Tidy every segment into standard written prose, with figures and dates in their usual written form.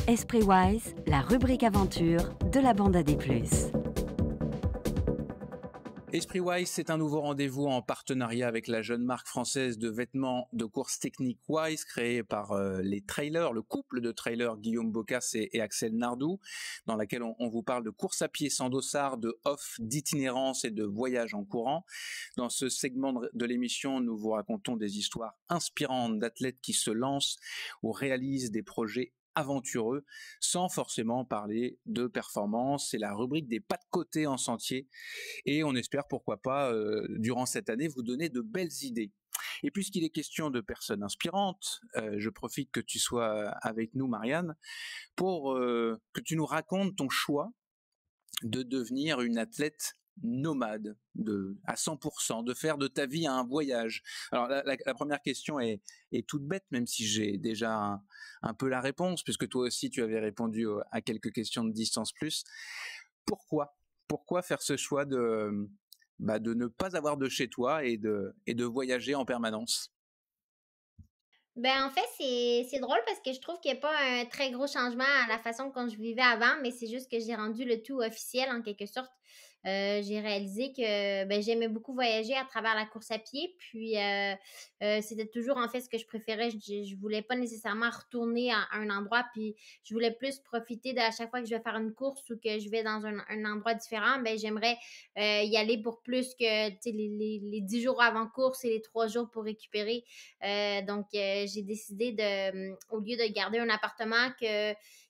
Esprit Wise, la rubrique aventure de la bande AD+. Esprit Wise, c'est un nouveau rendez-vous en partenariat avec la jeune marque française de vêtements de course technique Wise, créée par les trailers, le couple de trailers Guillaume Bocas et Axel Nardou, dans laquelle on vous parle de course à pied sans dossard, de off, d'itinérance et de voyage en courant. Dans ce segment de l'émission, nous vous racontons des histoires inspirantes d'athlètes qui se lancent ou réalisent des projets aventureux, sans forcément parler de performance. C'est la rubrique des pas de côté en sentier. Et on espère, pourquoi pas, durant cette année, vous donner de belles idées. Et puisqu'il est question de personnes inspirantes, je profite que tu sois avec nous, Marianne, pour que tu nous racontes ton choix de devenir une athlète nomade à 100%, de faire de ta vie un voyage. Alors la première question est toute bête, même si j'ai déjà un peu la réponse, puisque toi aussi tu avais répondu à quelques questions de Distance Plus. Pourquoi faire ce choix de ne pas avoir de chez toi et de voyager en permanence? En fait, c'est drôle parce que je trouve qu'il y a pas un très gros changement à la façon dont je vivais avant, mais c'est juste que j'ai rendu le tout officiel en quelque sorte. J'ai réalisé que, j'aimais beaucoup voyager à travers la course à pied, puis, c'était toujours, en fait, ce que je préférais. Je voulais pas nécessairement retourner à un endroit, puis je voulais plus profiter à chaque fois que je vais faire une course ou que je vais dans un endroit différent, j'aimerais, y aller pour plus que, tu sais, les 10 jours avant course et les 3 jours pour récupérer. J'ai décidé au lieu de garder un appartement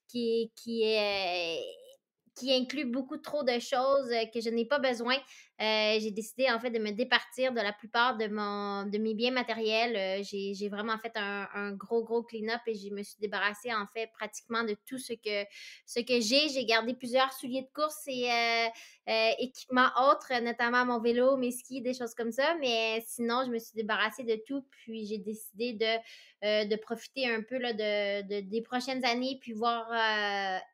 qui inclut beaucoup trop de choses que je n'ai pas besoin. J'ai décidé en fait de me départir de la plupart de mes biens matériels. J'ai vraiment fait un gros clean-up et je me suis débarrassée en fait pratiquement de tout ce que j'ai. J'ai gardé plusieurs souliers de course et équipements autres, notamment mon vélo, mes skis, des choses comme ça. Mais sinon, je me suis débarrassée de tout. Puis j'ai décidé de profiter un peu là, des prochaines années, puis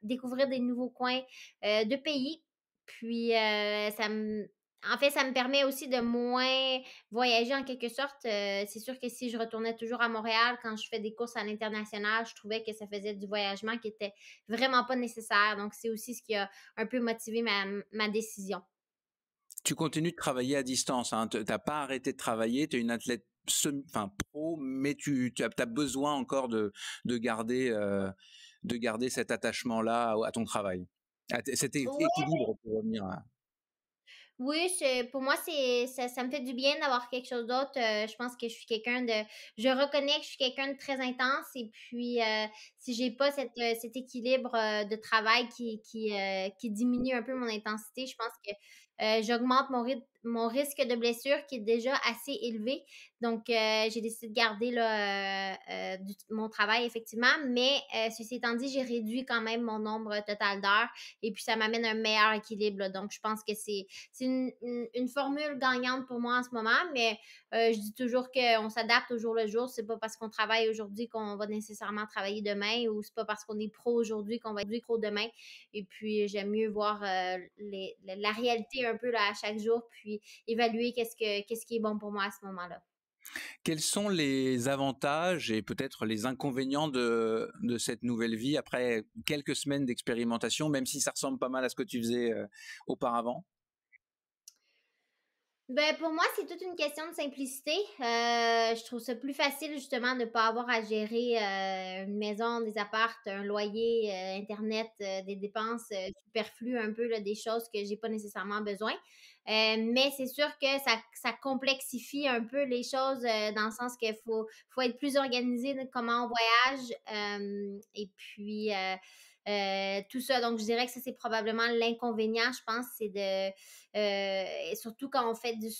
découvrir des nouveaux coins de pays. Puis en fait, ça me permet aussi de moins voyager en quelque sorte. C'est sûr que si je retournais toujours à Montréal quand je fais des courses à l'international, je trouvais que ça faisait du voyagement qui était vraiment pas nécessaire. Donc, c'est aussi ce qui a un peu motivé ma décision. Tu continues de travailler à distance, hein. T'as pas arrêté de travailler, tu es une athlète pro, mais tu as besoin encore de garder cet attachement-là à ton travail. Cet Ouais. équilibre pour revenir à... Oui, pour moi, ça me fait du bien d'avoir quelque chose d'autre. Je pense que je reconnais que je suis quelqu'un de très intense et puis si j'ai pas cet équilibre de travail qui diminue un peu mon intensité, je pense que j'augmente mon risque de blessure qui est déjà assez élevé. Donc, j'ai décidé de garder là, mon travail effectivement, mais ceci étant dit, j'ai réduit quand même mon nombre total d'heures et puis ça m'amène un meilleur équilibre, là. Donc, je pense que c'est une formule gagnante pour moi en ce moment, mais je dis toujours qu'on s'adapte au jour le jour. C'est pas parce qu'on travaille aujourd'hui qu'on va nécessairement travailler demain ou c'est pas parce qu'on est pro aujourd'hui qu'on va être pro demain. Et puis, j'aime mieux voir la réalité un peu là, à chaque jour, puis évaluer qu'est-ce qui est bon pour moi à ce moment-là. Quels sont les avantages et peut-être les inconvénients de cette nouvelle vie après quelques semaines d'expérimentation, même si ça ressemble pas mal à ce que tu faisais auparavant? Pour moi, c'est toute une question de simplicité. Je trouve ça plus facile justement de ne pas avoir à gérer une maison, des apparts, un loyer, internet, des dépenses superflues un peu là, des choses que j'ai pas nécessairement besoin. Mais c'est sûr que ça complexifie un peu les choses dans le sens qu'il faut être plus organisé de comment on voyage. Et puis tout ça. Donc, je dirais que ça, c'est probablement l'inconvénient, je pense, c'est et surtout quand on fait des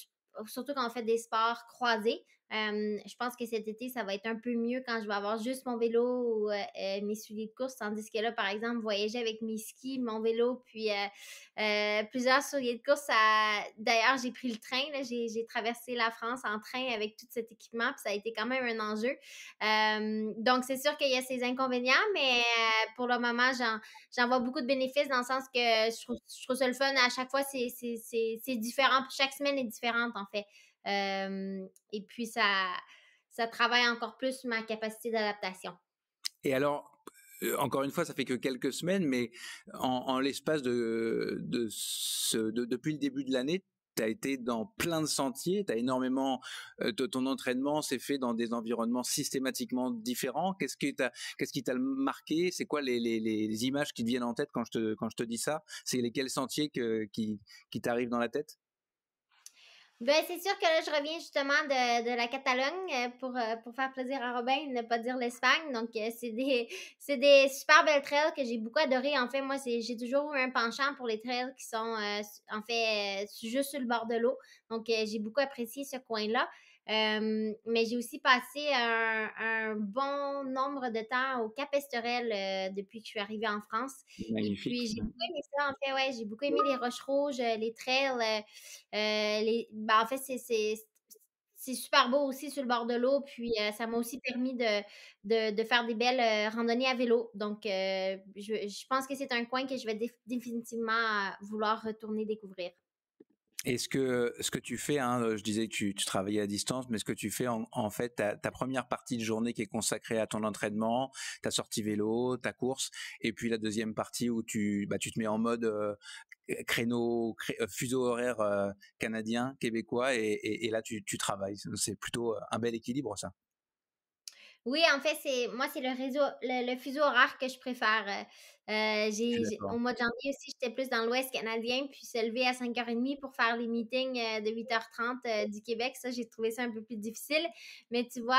sports croisés. Je pense que cet été, ça va être un peu mieux quand je vais avoir juste mon vélo ou mes souliers de course, tandis que là, par exemple, voyager avec mes skis, mon vélo, puis plusieurs souliers de course. D'ailleurs, j'ai pris le train, là, j'ai traversé la France en train avec tout cet équipement, puis ça a été quand même un enjeu. Donc, c'est sûr qu'il y a ses inconvénients, mais pour le moment, j'en vois beaucoup de bénéfices dans le sens que je trouve ça le fun. À chaque fois, c'est différent. Chaque semaine est différente, en fait. Et puis, ça travaille encore plus ma capacité d'adaptation. Et alors, encore une fois, ça fait que quelques semaines, mais en l'espace depuis le début de l'année, tu as été dans plein de sentiers, tu as énormément, ton entraînement s'est fait dans des environnements systématiquement différents. Qu'est-ce qui t'a marqué? C'est quoi les images qui te viennent en tête quand je te dis ça? C'est lesquels sentiers qui t'arrivent dans la tête? Ben, c'est sûr que là, je reviens justement de la Catalogne pour faire plaisir à Robin, ne pas dire l'Espagne. Donc, c'est des super belles trails que j'ai beaucoup adoré. En fait, moi, j'ai toujours eu un penchant pour les trails qui sont, en fait, juste sur le bord de l'eau. Donc, j'ai beaucoup apprécié ce coin-là. Mais j'ai aussi passé un bon nombre de temps au Cap Estorel depuis que je suis arrivée en France. Et Magnifique. puis, j'ai beaucoup aimé ça, en fait, ouais. J'ai beaucoup aimé les roches rouges, les trails. En fait, c'est super beau aussi sur le bord de l'eau. Puis, ça m'a aussi permis de faire des belles randonnées à vélo. Donc, je pense que c'est un coin que je vais définitivement vouloir retourner découvrir. Et ce que tu fais, hein, je disais que tu travaillais à distance, mais ce que tu fais en fait, ta première partie de journée qui est consacrée à ton entraînement, ta sortie vélo, ta course, et puis la deuxième partie où tu te mets en mode fuseau horaire canadien, québécois, et là tu travailles. C'est plutôt un bel équilibre, ça. Oui, en fait, c'est le fuseau horaire que je préfère. Je suis d'accord. Au mois de janvier aussi, j'étais plus dans l'Ouest canadien, puis se lever à 5h30 pour faire les meetings de 8h30 du Québec, ça, j'ai trouvé ça un peu plus difficile. Mais tu vois,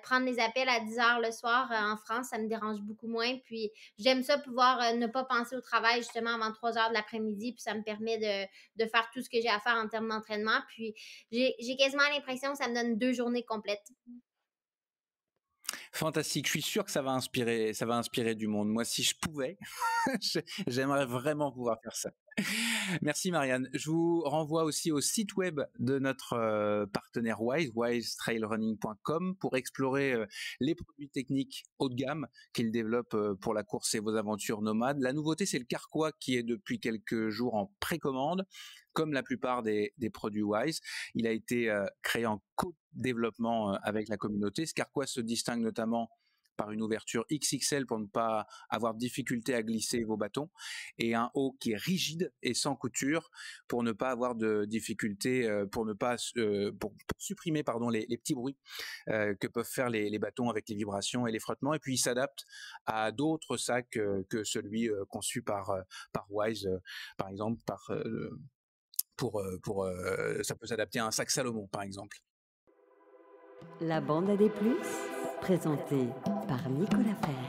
prendre les appels à 10h le soir en France, ça me dérange beaucoup moins. Puis j'aime ça pouvoir ne pas penser au travail justement avant 3h de l'après-midi, puis ça me permet de faire tout ce que j'ai à faire en termes d'entraînement. Puis j'ai quasiment l'impression que ça me donne 2 journées complètes. Fantastique. Je suis sûr que ça va inspirer du monde. Moi, si je pouvais, j'aimerais vraiment pouvoir faire ça. Merci Marianne. Je vous renvoie aussi au site web de notre partenaire Wise, wisetrailrunning.com, pour explorer les produits techniques haut de gamme qu'il développe pour la course et vos aventures nomades. La nouveauté, c'est le Carquois qui est depuis quelques jours en précommande. Comme la plupart des produits Wise, il a été créé en co-développement avec la communauté. Ce Carquois se distingue notamment par une ouverture XXL pour ne pas avoir de difficulté à glisser vos bâtons, et un haut qui est rigide et sans couture pour ne pas avoir de difficulté, pour supprimer les petits bruits que peuvent faire les bâtons avec les vibrations et les frottements. Et puis il s'adapte à d'autres sacs que celui conçu par Wise, par exemple ça peut s'adapter à un sac Salomon par exemple. La bande à des plus, présentée par Nicolas Fer.